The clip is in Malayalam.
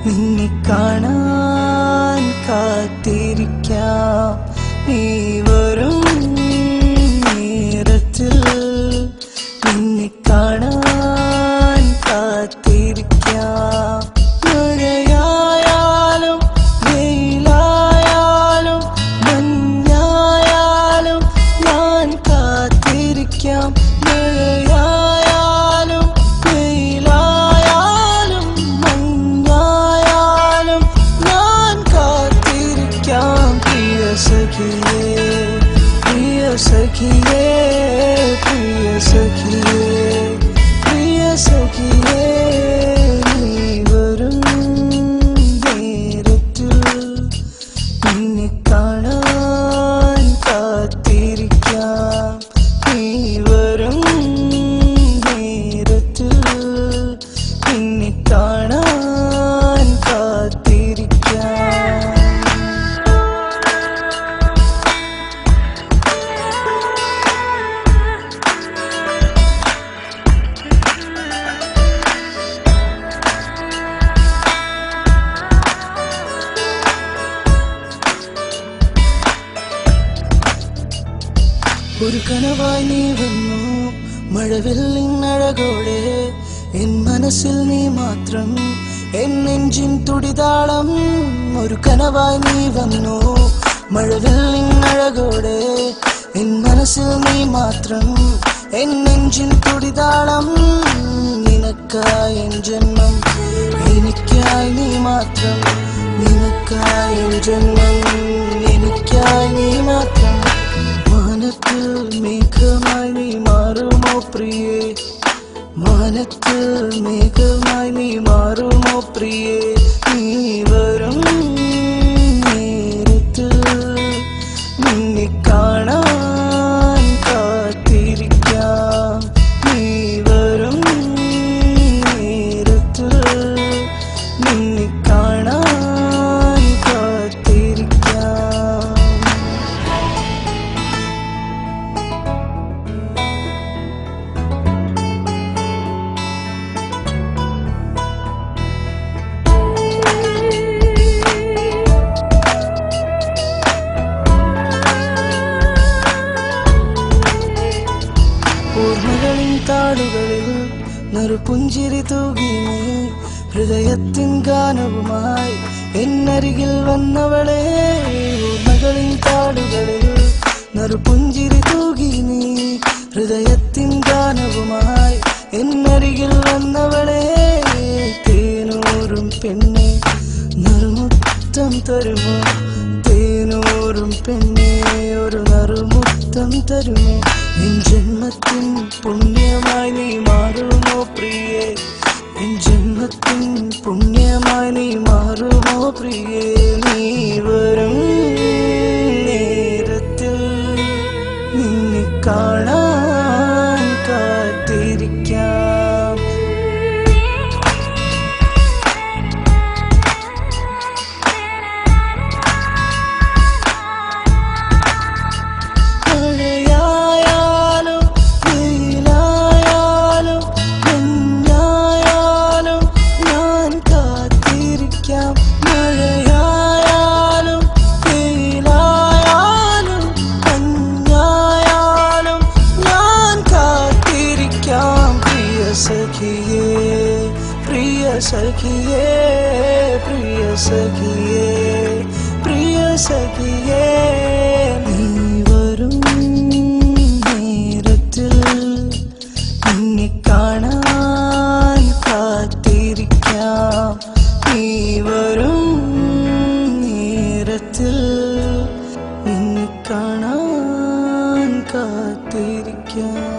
നിന്നെ കാണാൻ കാത്തിരിക്കാം. നീ വരും നേരത്തിൽ നിന്നെ കാണാൻ കാത്തിരിക്കാം. മഴയായാലും വെയിലായാലും മഞ്ഞായാലും ഞാൻ കാത്തിരിക്കാം. മഴയായാലും വെയിലായാലും മഞ്ഞായാലും ഞാൻ കാത്തിരിക്കാം. പ്രിയ സഖിയേ പ്രിയ സഖിയേ പ്രിയ സഖിയേ പ്രിയ സഖിയേ നീ വരും നേരത്തിൽ നിന്നെ കാണാൻ കാത്തിരിക്കാം. നീ വരും നേരത്തിൽ നിന്നെ കാണാൻ കാത്തിരിക്കാം. ഒരു കനവായി നീ വന്നു മഴവില്ലിനഴകോടെ. എൻ മനസ്സിൽ നീ മാത്രം എൻ നെഞ്ചിൻ തുടിതാളം. ഒരു കനവായി നീ വന്നു മഴവില്ലിനഴകോടെ. എൻ മനസ്സിൽ നീ മാത്രം എൻ നെഞ്ചിൻ തുടിതാളം. നിനക്കായി എൻ ജന്മം എനിക്കായി നീ മാത്രം. നിനക്കായി എൻ ജന്മം എനിക്കായി നീ മാത്രം. മാനത്തിൽ മേഘമായി നീ മാറുമോ പ്രിയേ. മാനത്തിൽ മേഘമായി നീ മാറുമോ പ്രിയേ. നീ വരും നേരത്തിൽ നിന്നെ കാണാൻ കാത്തിരിക്കാം. നീ വരും നേരത്തിൽ നിന്നെ കാണാൻ കാത്തിരിക്കാം. ഓർമ്മകളിൻ താളുകളിൽ നറുപുഞ്ചിരി തൂകി നീ. ഹൃദയത്തിൻ ഗാനവുമായി എന്നരികിൽ വന്നവളെ. ഓർമ്മകളിൻ താളുകളിൽ നറുപുഞ്ചിരി തൂകി നീ. ഹൃദയത്തിൻ ഗാനവുമായി എന്നരികിൽ വന്നവളെ. തേനൂറും പെണ്ണെ നറുമുത്തം തരുമോ. തേനൂറും പെണ്ണെ ഒരു നറുമുത്തം തരുമോ. എൻ ജന്മത്തിൻ പുണ്യമായി നീ മാറുമോ പ്രിയേ. എൻ ജന്മത്തിൻ പുണ്യമായി നീ മാറുമോ പ്രിയേ. നീ വരും നേരത്തിൽ നിന്നെ കാണാൻ കാത്തിരിക്കാം. പ്രിയ സഖിയേ പ്രിയ സഖിയേ പ്രിയ സഖിയേ നീ വരും നേരത്തിൽ നിന്നെ കാണാൻ കാത്തിരിക്കാം. നീ വരും നേരത്തിൽ നിന്നെ കാണാൻ കാത്തിരിക്കാം.